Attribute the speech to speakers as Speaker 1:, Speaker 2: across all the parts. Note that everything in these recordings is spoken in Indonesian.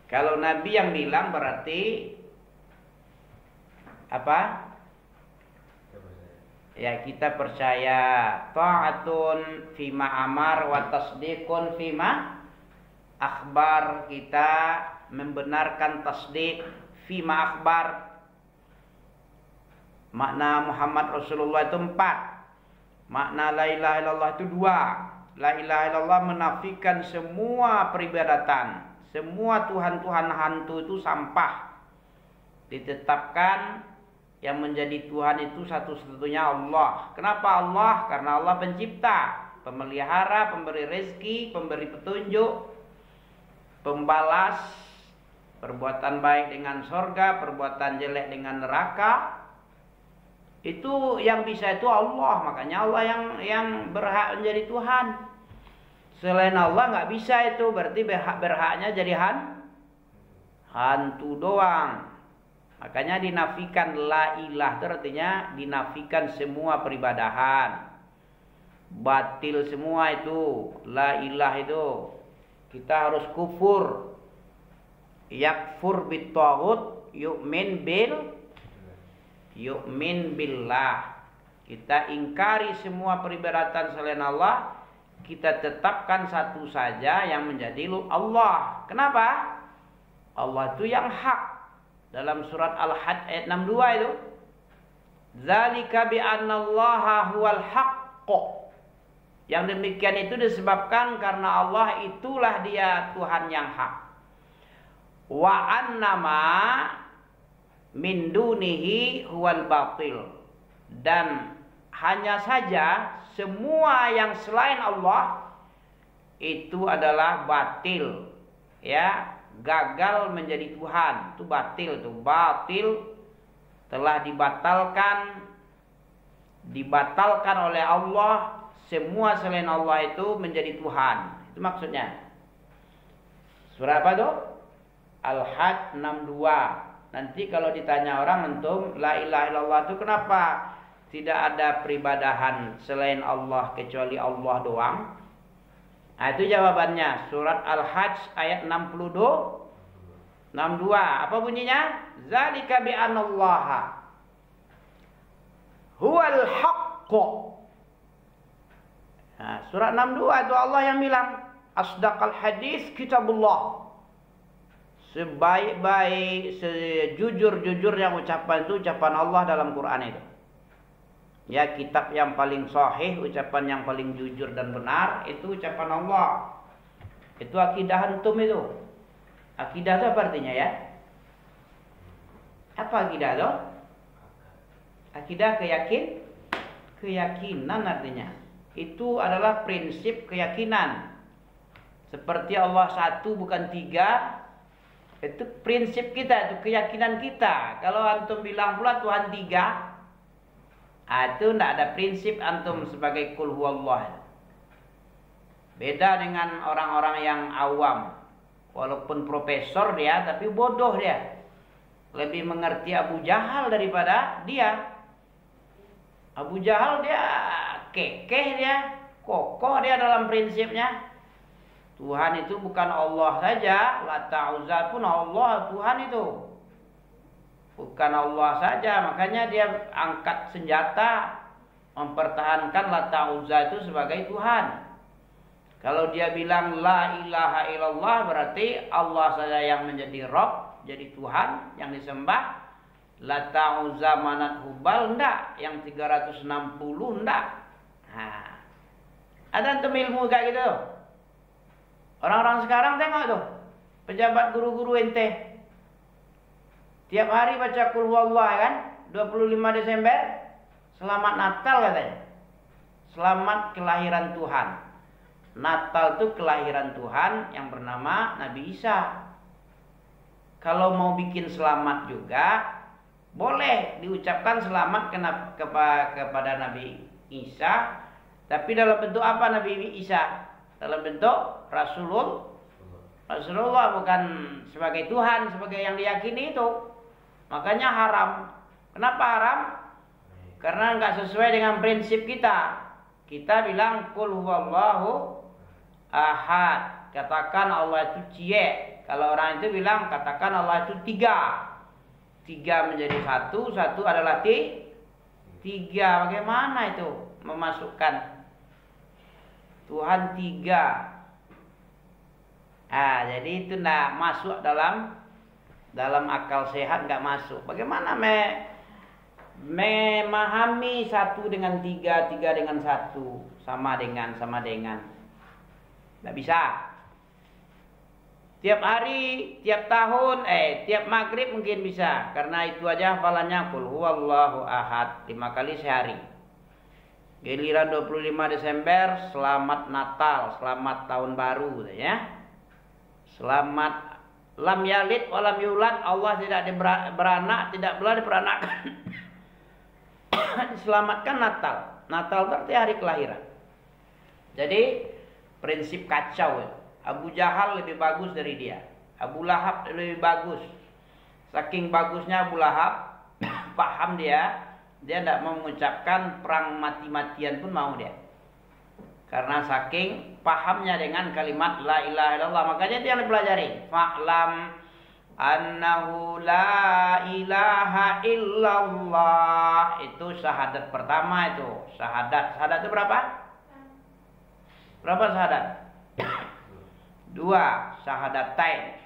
Speaker 1: Kalau Nabi yang bilang berarti apa? Ya kita percaya. Ta'atun fima amar wa tasdiqun fima akhbar. Kita membenarkan tasdik fima akhbar. Makna Muhammad Rasulullah itu 4. Makna la ilaha illallah itu 2. La ilaha illallah menafikan semua peribadatan. Semua Tuhan-Tuhan hantu itu sampah. Ditetapkan yang menjadi Tuhan itu satu-satunya Allah. Kenapa Allah? Karena Allah pencipta, pemelihara, pemberi rezeki, pemberi petunjuk, pembalas perbuatan baik dengan surga, perbuatan jelek dengan neraka. Itu yang bisa itu Allah. Makanya Allah yang berhak menjadi Tuhan. Selain Allah nggak bisa itu. Berarti berhaknya jadi hantu doang. Makanya dinafikan la ilah itu artinya dinafikan semua peribadahan. Batil semua itu. La ilah itu. Kita harus kufur. Yakfur bit-taghut yu'min billah. Kita ingkari semua peribadatan selain Allah. Kita tetapkan satu saja yang menjadi Allah. Kenapa? Allah itu yang hak. Dalam surat Al-Hajj ayat 62 itu. Zalika bi annallaha huwal haqq. Yang demikian itu disebabkan karena Allah itulah dia Tuhan yang hak. Wa annama min dunihi huwal batil. Dan hanya saja semua yang selain Allah itu adalah batil, ya, gagal menjadi Tuhan. Itu batil, itu batil, telah dibatalkan oleh Allah. Semua selain Allah itu menjadi Tuhan. Itu maksudnya. Surah apa tuh? Al-Hajj 62. Nanti kalau ditanya orang antum, la ilaha illallah itu kenapa tidak ada peribadahan selain Allah kecuali Allah doang? Nah, itu jawabannya. Surat Al-Hajj ayat 62. Apa bunyinya? Zalika bi anallaha huwal haqq. Nah, surat 62 itu Allah yang bilang, asdaqal hadis kitabullah. Sebaik-baik, sejujur-jujur yang ucapan itu ucapan Allah dalam Quran itu. Ya, kitab yang paling sahih, ucapan yang paling jujur dan benar itu ucapan Allah. Itu akidah antum itu. Akidah itu apa artinya ya? Apa akidah itu? Akidah keyakinan artinya. Itu adalah prinsip keyakinan. Seperti Allah satu bukan tiga. Itu prinsip kita, itu keyakinan kita. Kalau antum bilang pula Tuhan tiga, itu tidak ada prinsip antum sebagai kul huwallah. Beda dengan orang-orang yang awam. Walaupun profesor dia, tapi bodoh dia. Lebih mengerti Abu Jahal daripada dia. Abu Jahal dia kekeh dia, kokoh dia dalam prinsipnya. Tuhan itu bukan Allah saja, Lata Uzza pun Allah Tuhan itu. Bukan Allah saja, makanya dia angkat senjata mempertahankan Lata Uzza itu sebagai Tuhan. Kalau dia bilang la ilaha illallah berarti Allah saja yang menjadi Rabb, jadi Tuhan yang disembah. Lata Uzza Manat Hubal enggak, yang 360 enggak. Nah, ada antum ilmu kayak gitu. Orang-orang sekarang tengok tuh, pejabat guru-guru ente. Tiap hari baca qul huwallah kan, 25 Desember, selamat Natal katanya. Selamat kelahiran Tuhan. Natal itu kelahiran Tuhan yang bernama Nabi Isa. Kalau mau bikin selamat juga, boleh diucapkan selamat kepada Nabi Isa. Tapi dalam bentuk apa Nabi Isa? Dalam bentuk Rasulullah, bukan sebagai Tuhan, sebagai yang diyakini itu. Makanya haram. Kenapa haram? Karena nggak sesuai dengan prinsip kita. Kita bilang qul huwallahu ahad. katakan Allah itu cie. Kalau orang itu bilang katakan Allah itu tiga. Tiga menjadi satu, satu adalah tiga. Bagaimana itu memasukkan Tuhan tiga? Jadi itu tidak masuk dalam akal sehat, nggak masuk. Bagaimana memahami satu dengan tiga, tiga dengan satu, sama dengan. Tidak bisa. Tiap hari, tiap tahun, tiap maghrib mungkin bisa. Karena itu aja hafalannya qul huwallahu ahad 5 kali sehari. Giliran 25 Desember, selamat Natal, selamat tahun baru ya. Selamat lam yalid walam yulad, Allah tidak beranak, tidak pula diperanakkan. Diselamatkan Natal. Natal berarti hari kelahiran. Jadi prinsip kacau ya. Abu Jahal lebih bagus dari dia. Abu Lahab lebih bagus. Saking bagusnya Abu Lahab, paham dia tidak mau mengucapkan perang mati-matian pun mau dia. Karena saking pahamnya dengan kalimat la ilaha illallah. Makanya itu yang dipelajari. Fa'lam annahu la ilaha illallah. Itu syahadat pertama itu. Syahadat itu berapa? Berapa syahadat? 2 syahadatain.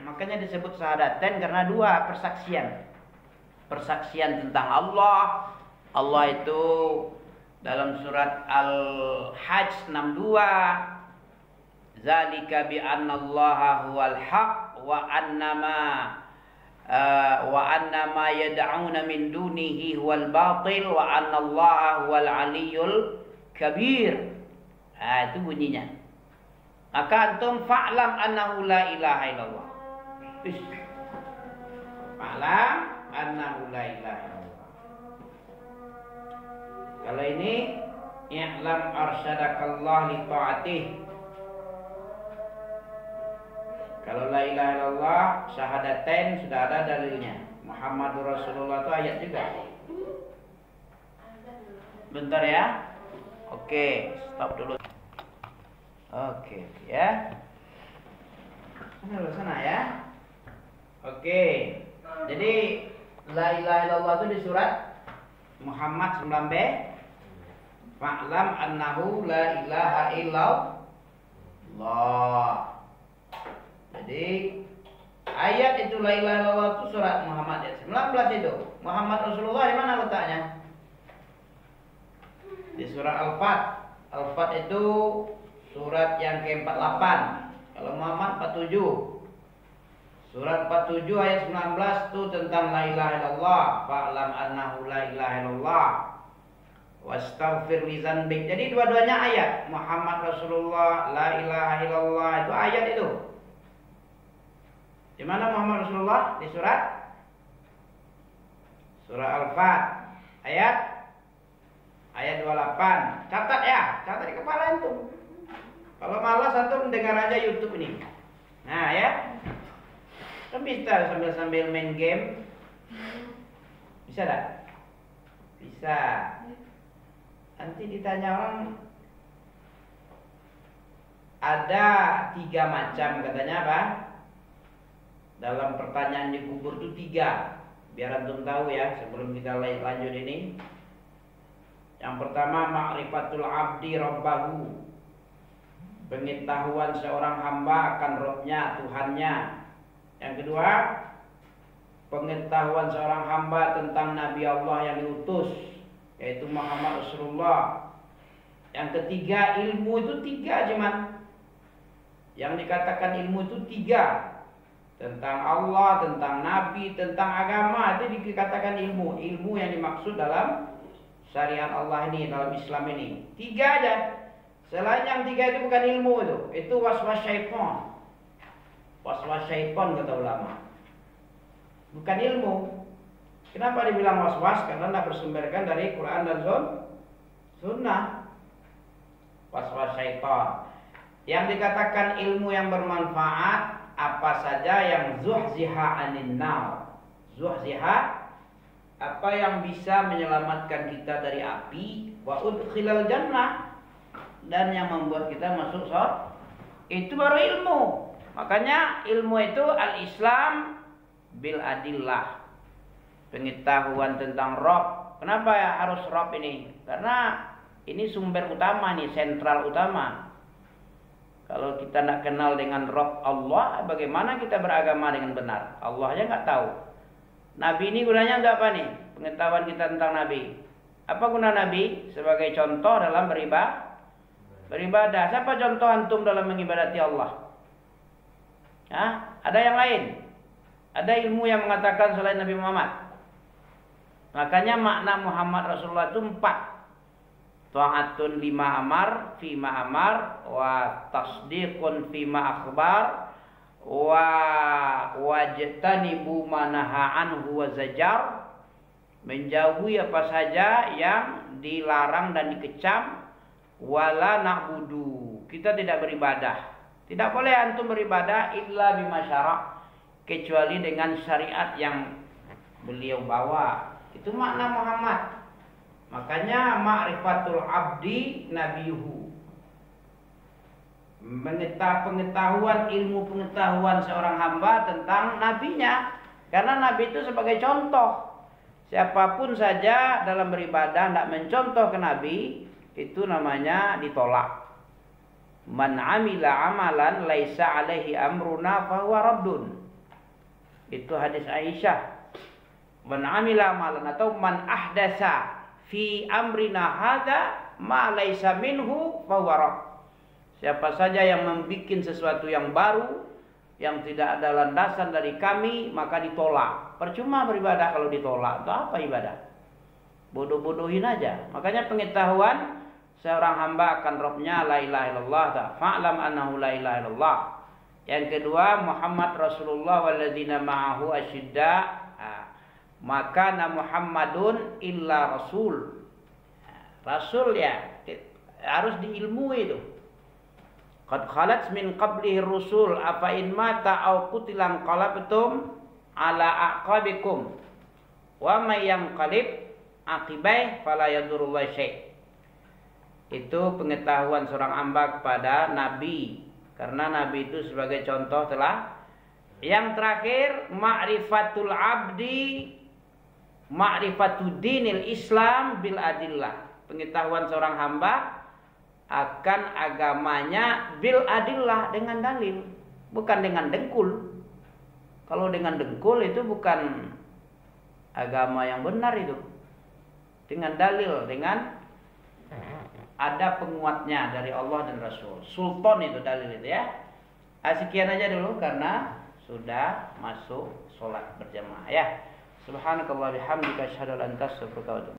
Speaker 1: Makanya disebut syahadatain karena 2 persaksian. Persaksian tentang Allah. Allah itu dalam surat Al-Hajj 62, zalika bi annallaha huwal haq wa annama yad'una min dunihi huwal batil wa annallaha huwal aliyyul kabir. Itu bunyinya. Maka antum fa'lam annahu la ilaha illallah. Fa'lam annahu la ilaha illallah. Kalau ini i'lam arsyadakallah li ta'atih. Kalau la ilaha illallah syahadatain sudah ada dalilnya. Muhammadur Rasulullah itu ayat juga. Bentar ya. Oke, stop dulu. Oke, ya. Sana ya. Oke. Jadi la ilaha illallah itu di surat Muhammad 9b. Fa'lam annahu la ilaha illallah. Jadi ayat itu la ilaha illallah itu surat Muhammad ayat 19 itu. Muhammad Rasulullah di mana letaknya? Di surah Al-Fat. Al-Fat itu surat yang ke-48. Kalau Muhammad 47. Surat 47 ayat 19 itu tentang la ilaha illallah. Fa'lam annahu la ilaha illallah. Wastaghfir li dzanbik. Jadi dua-duanya ayat. Muhammad Rasulullah, la ilaha illallah itu ayat itu. Di mana Muhammad Rasulullah? Di surah Al-Fat ayat 28. Catat ya, catat di kepala antum. Kalau malas antum dengar aja YouTube ini. Nah ya, kan bisa sambil main game. Bisa tak? Bisa. Nanti ditanya orang, ada 3 macam katanya apa? Dalam pertanyaan di kubur itu 3. Biar antum tahu ya sebelum kita lanjut ini. Yang pertama ma'rifatul abdi rabbahu. Pengetahuan seorang hamba akan Rabbnya, Tuhannya. Yang kedua, pengetahuan seorang hamba tentang Nabi Allah yang diutus, yaitu Muhammad Rasulullah. Yang ketiga, ilmu itu 3 cuman. Yang dikatakan ilmu itu 3. Tentang Allah, tentang Nabi, tentang agama, itu dikatakan ilmu. Ilmu yang dimaksud dalam syariat Allah ini, dalam Islam ini 3 aja. Selain yang 3 itu bukan ilmu itu waswas syaitan. Waswas syaitan kata ulama. Bukan ilmu. Kenapa dibilang waswas? Karena tidak bersumberkan dari Quran dan Sunnah. Waswas syaitan. Yang dikatakan ilmu yang bermanfaat apa saja yang zuhziha anin nar. Zuhziha apa yang bisa menyelamatkan kita dari api, wa udkhilal jannah, dan yang membuat kita masuk surga. Itu baru ilmu. Makanya ilmu itu al-Islam bil adillah. Pengetahuan tentang Rabb. Kenapa ya harus Rabb ini? Karena ini sumber utama nih, sentral utama. Kalau kita tidak kenal dengan Rabb Allah, bagaimana kita beragama dengan benar? Allah aja nggak tahu. Nabi ini gunanya untuk apa nih? Pengetahuan kita tentang Nabi. Apa guna Nabi? Sebagai contoh dalam beribadah. Siapa contoh antum dalam mengibadati Allah? Hah? Ada yang lain? Ada ilmu yang mengatakan selain Nabi Muhammad? Makanya makna Muhammad Rasulullah itu 4. Ta'atun lima amar, fima amar, wa tasdiqun fima akhbar, wa wajtanibu manaha anhu wa zajar, menjauhi apa saja yang dilarang dan dikecam, wala na'budu, kita tidak beribadah. Tidak boleh antum beribadah illa bima syara', kecuali dengan syariat yang beliau bawa. Itu makna Muhammad. Makanya ma'rifatul abdi nabiyuhu, pengetahuan, ilmu pengetahuan seorang hamba tentang nabinya. Karena nabi itu sebagai contoh. Siapapun saja dalam beribadah tidak mencontoh ke nabi, itu namanya ditolak. Man amila amalan laisa alaihi amruna fahuwa raddun. Itu hadis Aisyah. Man amila amalan atau man ahdasa fi amrina hadza ma laisa minhu fahuwa radd. Siapa saja yang membuat sesuatu yang baru, yang tidak ada landasan dari kami, maka ditolak. Percuma beribadah kalau ditolak. Itu apa ibadah? Bodoh-bodohin aja. Makanya pengetahuan seorang hamba akan Rabbnya la ilaha illallah, fa'lam annahu la ilaha illallah. Yang kedua, Muhammad Rasulullah walladzina ma'ahu asyidda, maka Muhammadun illa rasul. Rasul ya harus diilmui itu. Qad khalat min qablihi rusul afa in mata aw qutilan qalabtum ala aqabikum wa may yanqalib aqibai fala yadurullah syai'. Itu pengetahuan seorang hamba kepada nabi, karena nabi itu sebagai contoh telah. Yang terakhir, ma'rifatul abdi ma'rifatud dinil Islam bil adillah. Pengetahuan seorang hamba akan agamanya bil adillah, dengan dalil, bukan dengan dengkul. Kalau dengan dengkul itu bukan agama yang benar itu. Dengan dalil, dengan ada penguatnya dari Allah dan Rasul. Sultan itu dalil itu ya. Sekian aja dulu karena sudah masuk sholat berjamaah ya. Subhanakallah bihamdika asyhadu an la ilaha illa anta astaghfiruka wa atubu.